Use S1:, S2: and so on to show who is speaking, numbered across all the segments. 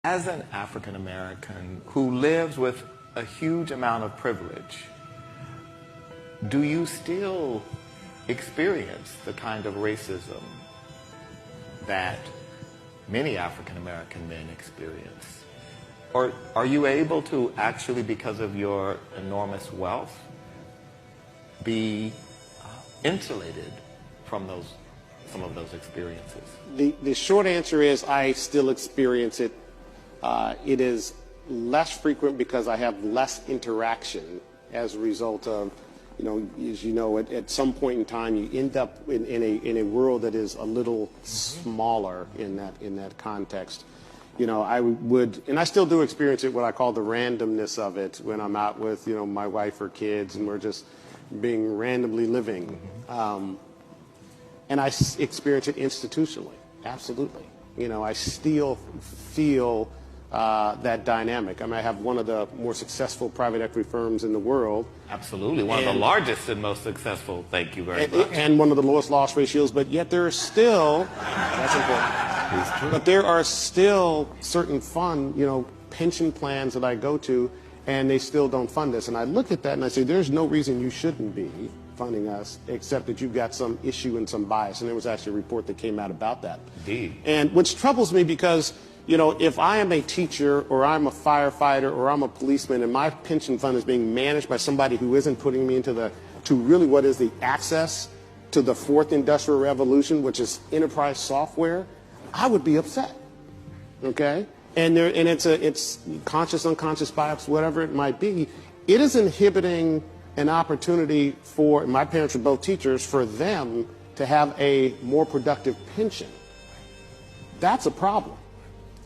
S1: As an African American who lives with a huge amount of privilege, do you still experience the kind of racism that many African American men experience? Or are you able to actually, because of your enormous wealth, be insulated from some of those experiences?
S2: The short answer is I still experience it. It is less frequent because I have less interaction as a result of, as you know, at some point in time you end up in a world that is a little smaller in that context. I would, and I still do experience it, what I call the randomness of it, when I'm out with, my wife or kids and we're just being randomly living. And I experience it institutionally, absolutely. I still feel that dynamic. I have one of the more successful private equity firms in the world.
S1: Absolutely, one of the largest and most successful, thank you very much.
S2: And one of the lowest loss ratios, but yet there are still, that's important,
S1: it's true.
S2: But there are still certain pension plans that I go to, and they still don't fund us. And I look at that and I say, there's no reason you shouldn't be funding us, except that you've got some issue and some bias. And there was actually a report that came out about that.
S1: Indeed.
S2: And which troubles me because, if I am a teacher or I'm a firefighter or I'm a policeman and my pension fund is being managed by somebody who isn't putting me to really what is the access to the fourth industrial revolution, which is enterprise software, I would be upset. Okay? And it's conscious, unconscious bias, whatever it might be. It is inhibiting an opportunity for, my parents are both teachers, for them to have a more productive pension. That's a problem.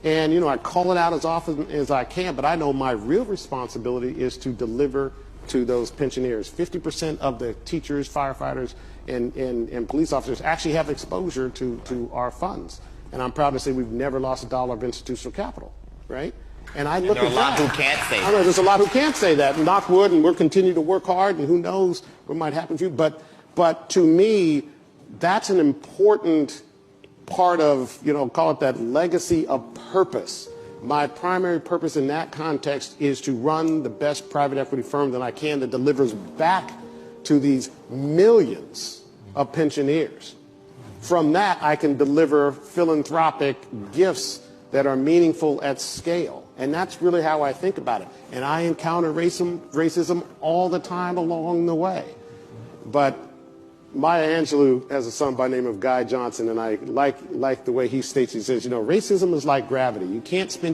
S2: And, I call it out as often as I can, but I know my real responsibility is to deliver to those pensioners. 50% of the teachers, firefighters, and police officers actually have exposure to our funds. And I'm proud to say we've never lost a dollar of institutional capital, right? And I look at that.
S1: There are a lot who can't say that.
S2: I know there's a lot who can't say that. Knock wood, and we'll continue to work hard, and who knows what might happen to you. But to me, that's an important part of, call it that legacy of purpose. My primary purpose in that context is to run the best private equity firm that I can that delivers back to these millions of pensioners. From that, I can deliver philanthropic gifts that are meaningful at scale. And that's really how I think about it. And I encounter racism all the time along the way. But Maya Angelou has a son by the name of Guy Johnson, and I like the way he states, he says, racism is like gravity. You can't spin